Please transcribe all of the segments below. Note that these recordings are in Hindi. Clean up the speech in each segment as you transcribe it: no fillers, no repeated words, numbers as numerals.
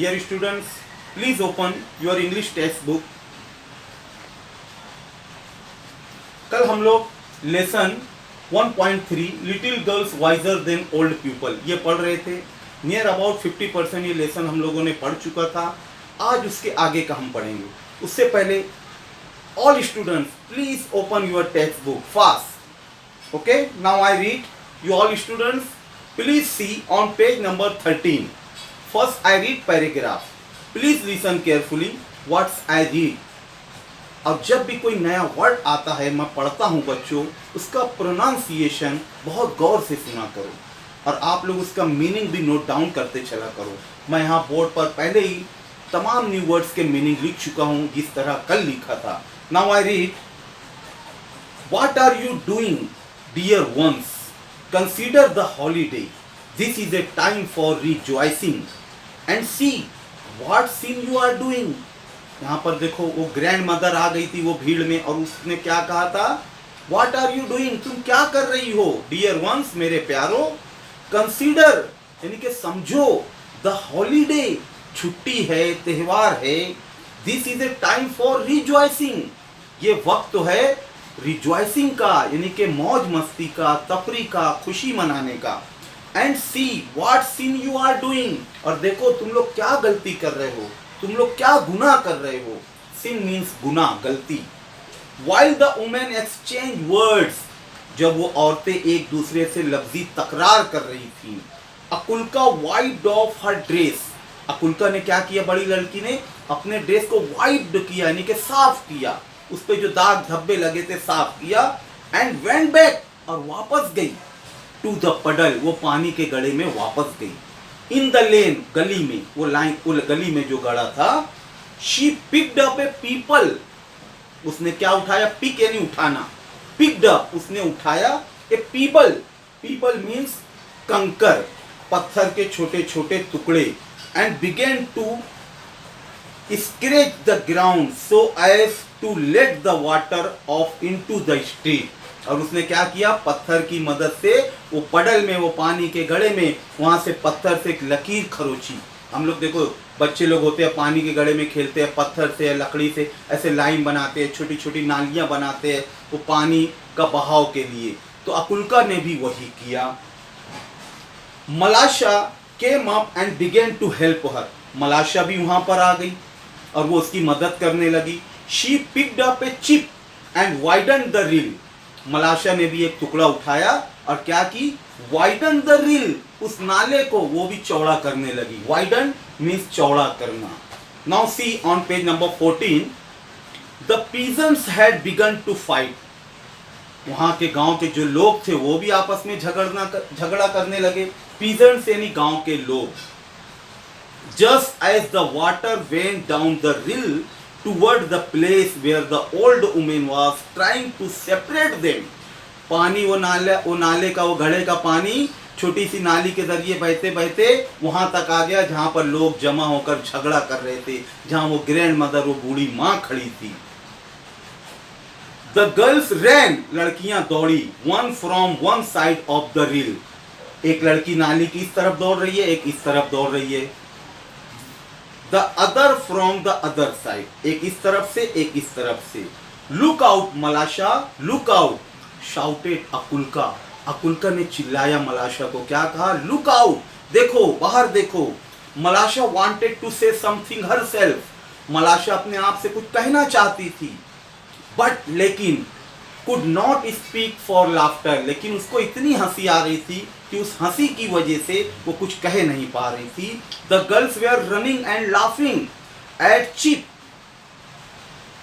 Dear students, please open your English textbook. कल हम लोग lesson 1.3 little girls visor then old people ये पढ़ रहे थे. नियर अबाउट 50% ये लेसन हम लोगों ने पढ़ चुका था. आज उसके आगे का हम पढ़ेंगे. उससे पहले all students please open your textbook fast. Okay, now I read. You all students please see on page number 13. First I read paragraph. Please listen carefully what I read. अब जब भी कोई नया वर्ड आता है मैं पढ़ता हूँ बच्चों, उसका प्रोनाउंसिएशन बहुत गौर से सुना करो और आप लोग उसका मीनिंग भी नोट डाउन करते चला करो. मैं यहाँ बोर्ड पर पहले ही तमाम न्यू वर्ड्स के मीनिंग लिख चुका हूँ जिस तरह कल लिखा था. Now I read. What are you doing, dear ones? Consider the holiday. This is a time for rejoicing. And see what sin you are doing. यहाँ पर देखो वो ग्रैंड मदर आ गई थी वो भीड़ में और उसने क्या कहा था? What are you doing? तुम क्या कर रही हो? Dear ones, मेरे प्यारो. Consider यानी कि समझो. The holiday छुट्टी है, त्योहार है. This is a time for rejoicing. ये वक्त तो है रिजॉइसिंग का यानी कि मौज मस्ती का, तफरी का, खुशी मनाने का. And see what sin you are doing. और देखो तुम लोग क्या गलती कर रहे हो, तुम लोग क्या गुनाह कर रहे हो. सिन मीन्स गुनाह, गलती. While the women exchange words. जब वो औरतें एक दूसरे से लफ्जी तकरार कर रही थी. अकुल्का वाइप्ड ऑफ हर ड्रेस. अकुल्का ने क्या किया, बड़ी लड़की ने अपने ड्रेस को वाइप्ड किया यानी कि साफ किया, उस पे जो दाग धब्बे लगे थे साफ किया. एंड वेंट बैक और वापस गई. टू द पडल वो पानी के गड़े में वापस गई. इन द लेन गली में वो लाइन गली में जो गड़ा था. She picked up A people. उसने क्या उठाया, पिक यानी उठाना. पिक्ड अप उसने उठाया. ए पीपल, पीपल मीन्स कंकर, पत्थर के छोटे छोटे टुकड़े. And began to scratch the ground so as to let the water off into the street. और उसने क्या किया, पत्थर की मदद से वो पडल में, वो पानी के गड़े में, वहां से पत्थर से एक लकीर खरोची. हम लोग देखो बच्चे लोग होते हैं पानी के गड़े में खेलते हैं, पत्थर से लकड़ी से ऐसे लाइन बनाते हैं, छोटी छोटी नालियां बनाते हैं वो पानी का बहाव के लिए. तो अकुल्का ने भी वही किया. मलाशा came up and began to help her. मलाशा भी वहां पर आ गई और वो उसकी मदद करने लगी. She picked up a chip and widened the reel. मलाशा ने भी एक टुकड़ा उठाया और क्या की, widen the reel. उस नाले को वो भी चौड़ा करने लगी. widen means चौड़ा करना. Now see on page number 14. The peasants had begun to fight. वहां के गांव के जो लोग थे वो भी आपस में झगड़ा करने लगे. peasants यानी गांव के लोग. Just as the water went down the rill toward the place where the old woman was trying to separate them. पानी वो नाले का, वो घड़े का पानी छोटी सी नाली के जरिए बहते बहते वहां तक आ गया जहां पर लोग जमा होकर झगड़ा कर रहे थे, जहां वो ग्रैंड मदर, वो बूढ़ी माँ खड़ी थी. The girls ran. लड़कियां दौड़ी. One from one side of the rill. एक लड़की नाली की इस तरफ दौड़ रही है, एक इस तरफ दौड़ रही है. The other from the other side. एक इस तरफ से, एक इस तरफ से. Look out मलाशा, look out. Shouted अकुल्का. अकुल्का ने चिल्लाया मलाशा को, क्या कहा, look out. देखो, बाहर देखो. मलाशा wanted to say something herself. मलाशा अपने आप से कुछ कहना चाहती थी. But लेकिन could not speak for laughter. लेकिन उसको इतनी हंसी आ रही थी कि उस हंसी की वजह से वो कुछ कह नहीं पा रही थी. The girls were running and laughing at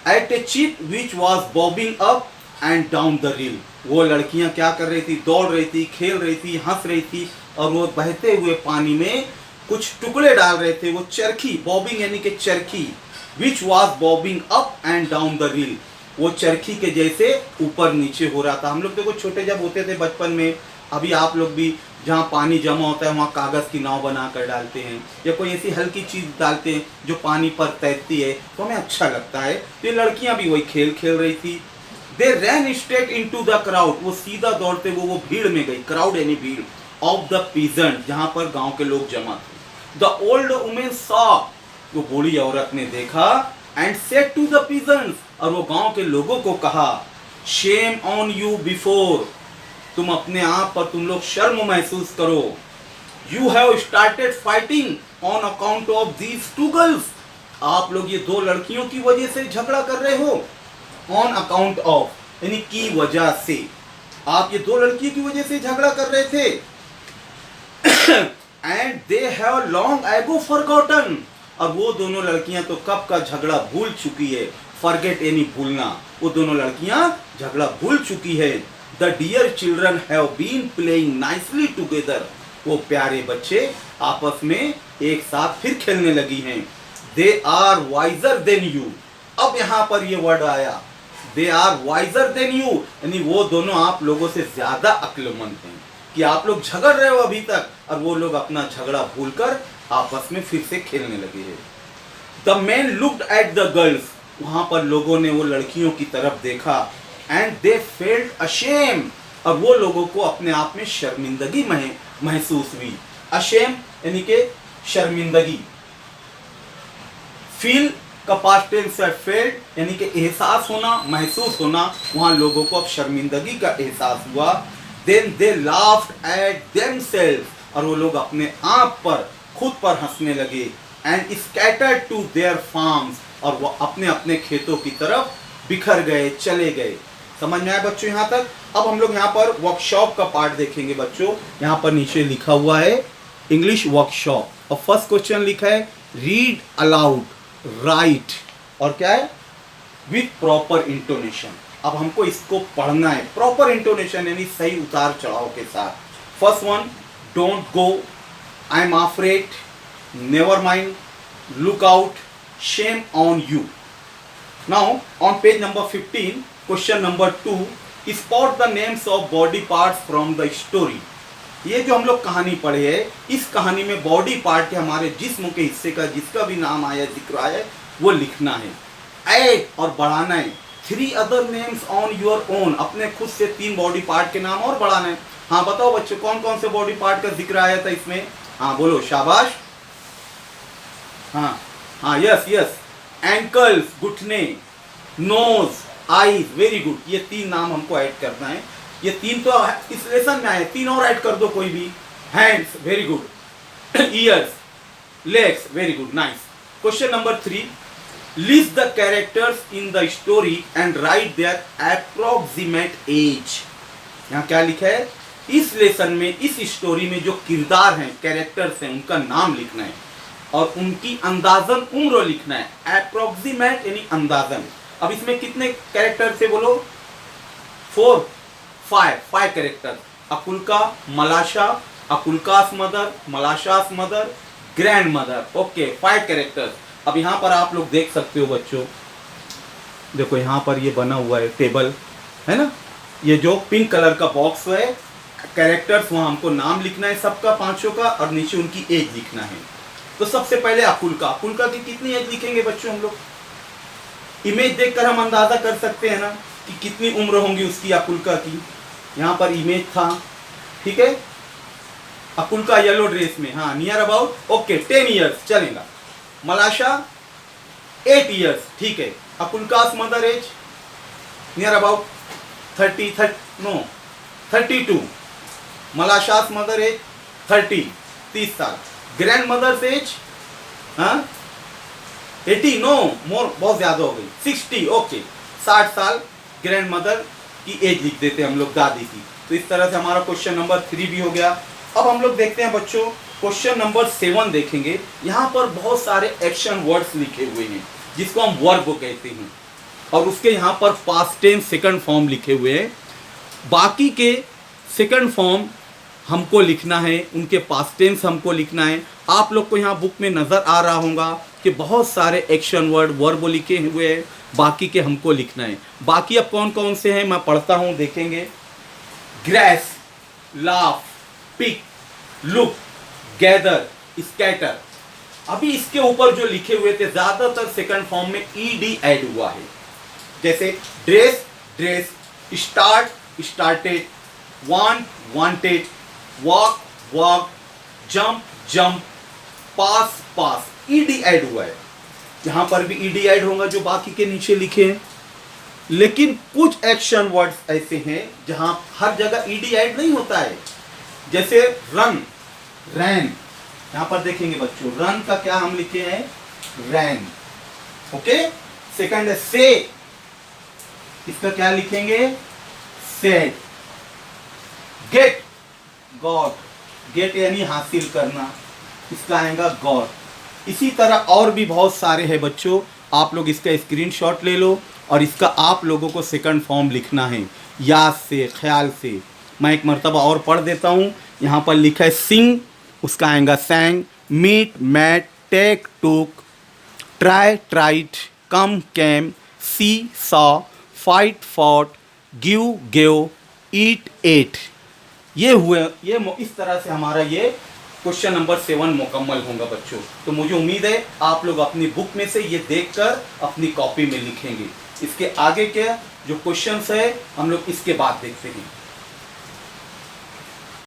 a chip which was bobbing up and down the reel. वो लड़कियां क्या कर रही थी, दौड़ रही थी, खेल रही थी, हंस रही थी और वो बहते हुए पानी में कुछ टुकड़े डाल रहे थे. वो चरखी, बॉबिंग यानी कि चरखी, which was bobbing up and down the reel. वो चरखी के जैसे ऊपर नीचे हो रहा था. हम लोग देखो छोटे जब होते थे बचपन में, अभी आप लोग भी जहाँ पानी जमा होता है वहाँ कागज़ की नाव बना कर डालते हैं या कोई ऐसी हल्की चीज़ डालते हैं जो पानी पर तैरती है तो हमें अच्छा लगता है. तो ये लड़कियाँ भी वही खेल खेल रही थी. दे रैन स्ट्रेट इनटू द क्राउड. वो सीधा दौड़ते वो भीड़ में गई. क्राउड यानी भीड़. ऑफ द पीजेंट, जहाँ पर गांव के लोग जमा थे. द ओल्ड वुमेन सॉ, वो बूढ़ी औरत ने देखा, and said to the peasants, और वो गांव के लोगों को कहा, शेम ऑन यू बिफोर, तुम अपने आप पर तुम लोग शर्म महसूस करो, you have started fighting on account of these two girls, आप लोग ये दो लड़कियों की वजह से झगड़ा कर रहे हो, ऑन अकाउंट ऑफ यानी की वजह से, आप ये दो लड़कियों की वजह से झगड़ा कर रहे थे, and they have long ago forgotten, और वो दोनों लड़कियां तो कब का झगड़ा भूल चुकी है, फॉरगेट यानी भूलना, वो दोनों लड़कियां झगड़ा भूल चुकी है, the dear children have been playing nicely together, वो प्यारे बच्चे आपस में एक साथ फिर खेलने लगी हैं, they are wiser than you, अब यहां पर ये वर्ड आया, they are wiser than you, यानी वो दोनों आप लोगों से ज्यादा अक्लमंद हैं, कि आप लोग झगड़ रहे हो अभी तक और वो लोग अपना झगड़ा भूलकर आपस में फिर से खेलने लगे हैं। The man looked at the girls, वहां पर लोगों ने वो लड़कियों की तरफ देखा, एंड दे फेल्ट अशेम, और वो लोगों को अपने आप में शर्मिंदगी महसूस हुई, अशेम यानी कि शर्मिंदगी, फील का पास्ट टेंस है फेल्ट यानी कि एहसास होना, महसूस होना, वहां लोगों को अब शर्मिंदगी का एहसास हुआ, then they laughed at themself, और वो लोग अपने आप पर खुद पर हंसने लगे, and scattered to their farms, और वो अपने अपने खेतों की तरफ बिखर गए, चले गए। समझ में आया बच्चों यहाँ तक? अब हम लोग यहाँ पर वर्कशॉप का पार्ट देखेंगे बच्चों, यहाँ पर नीचे लिखा हुआ है इंग्लिश वर्कशॉप, और फर्स्ट क्वेश्चन लिखा है रीड अलाउड, राइट, और क्या है विथ प्रॉपर इंटोनेशन। अब हमको इसको पढ़ना है प्रॉपर इंटोनेशन यानी सही उतार चढ़ाव के साथ। First one, don't go, I am afraid, never mind, look out, shame on you. Now on page number 15 question number 2, spot the names of body parts from the story. ये जो हम लोग कहानी पढ़े है, इस कहानी में बॉडी पार्ट के हमारे जिस्म के हिस्से का जिसका भी नाम आया, जिक्र आया है, वो लिखना है, ऐड और बढ़ाना है। 3 other names on your own, अपने खुद से 3 बॉडी पार्ट के नाम और बढ़ाना है। हाँ बताओ बच्चों, कौन कौन से बॉडी पार्ट का जिक्र आया था इसमें? हाँ बोलो, शाबाश। हाँ हाँ, यस यस, एंकल्स घुटने, नोज, आईज, वेरी गुड, ये 3 नाम हमको ऐड करना है। ये 3 तो इस लेसन में आए, 3 और ऐड कर दो कोई भी। Hands, very good, ears, legs, very good, nice. Question number 3, list the characters in the story and write their approximate age. यहाँ क्या लिखा है? इस लेसन में, इस स्टोरी में जो किरदार हैं, कैरेक्टर्स हैं, उनका नाम लिखना है और उनकी अंदाजन उम्र लिखना है। अप्रोक्सीमेट यानी अंदाजन। अब इसमें कितने कैरेक्टर थे बोलो? 5 character. Akulka, Malasha, Akulka's mother, Malasha's mother, grandmother. Okay, 5 characters. अब यहाँ पर आप लोग देख सकते हो बच्चों, देखो यहाँ पर ये बना हुआ है टेबल, है ना? ये जो पिंक कलर का बॉक्स है, कैरेक्टर्स, वहाँ हमको नाम लिखना है सबका, 5 का, और नीचे उनकी एज लिखना है। तो सबसे पहले अकुल्का। अकुल्का की कितनी एज लिखेंगे बच्चों हम लोग? इमेज देखकर हम अंदाजा कर सकते हैं ना कि कितनी उम्र होंगी उसकी, अकुल्का की। यहाँ पर इमेज था, ठीक है? अकुल्का येलो ड्रेस में, हाँ, नियर अबाउट, ओके, 10 ईयर्स चलेगा। मलाशा 8 ईयर्स, ठीक है। Akulka's mother age near about 32। Malasha's mother age 30 साल। Grandmother's age 80, no more, बहुत ज्यादा हो गई, 60, ओके, 60 साल ग्रैंड मदर की एज लिख देते हैं हम लोग, दादी की। तो इस तरह से हमारा क्वेश्चन नंबर 3 भी हो गया। अब हम लोग देखते हैं बच्चों क्वेश्चन नंबर 7 देखेंगे। यहाँ पर बहुत सारे एक्शन वर्ड्स लिखे हुए हैं जिसको हम वर्ब कहते हैं, और उसके यहाँ पर पास्ट टेंस सेकंड फॉर्म लिखे हुए हैं। बाकी के सेकंड फॉर्म हमको लिखना है, उनके पास्ट टेंस हमको लिखना है। आप लोग को यहाँ बुक में नज़र आ रहा होगा कि बहुत सारे एक्शन वर्ड वर्ब लिखे हुए हैं, बाकी के हमको लिखना है। बाकी अब कौन कौन से हैं मैं पढ़ता हूँ, देखेंगे। Grace, laugh, pick, look, gather, scatter. अभी इसके ऊपर जो लिखे हुए थे ज़्यादातर सेकंड फॉर्म में ईडी ऐड हुआ है, जैसे dress, dress, start, started, want, wanted, walk, walk, jump, jump, pass pass, ED add हुआ है, यहां पर भी ईडी ऐड होगा जो बाकी के नीचे लिखे हैं। लेकिन कुछ एक्शन वर्ड्स ऐसे हैं जहां हर जगह ईडी ऐड नहीं होता है, जैसे रन, रैन, यहां पर देखेंगे बच्चों रन का क्या हम लिखे हैं, रैन। ओके, सेकंड है से, इसका क्या लिखेंगे, सेड। गेट, गॉट, गेट यानी हासिल करना, इसका आएगा गॉट। इसी तरह और भी बहुत सारे हैं बच्चों, आप लोग इसका स्क्रीनशॉट ले लो और इसका आप लोगों को सेकंड फॉर्म लिखना है याद से, ख्याल से। मैं एक मर्तबा और पढ़ देता हूँ। यहाँ पर लिखा है सिंग, उसका आएगा sang, meet, met, take, took, try, trite, come, came, see, saw, fight, fought, give, gave, eat, ate. ये हुए, ये इस तरह से हमारा ये क्वेश्चन नंबर 7 मुकम्मल होगा बच्चों। तो मुझे उम्मीद है आप लोग अपनी बुक में से ये देखकर अपनी कॉपी में लिखेंगे। इसके आगे के जो क्वेश्चंस है हम लोग इसके बाद देखते हैं।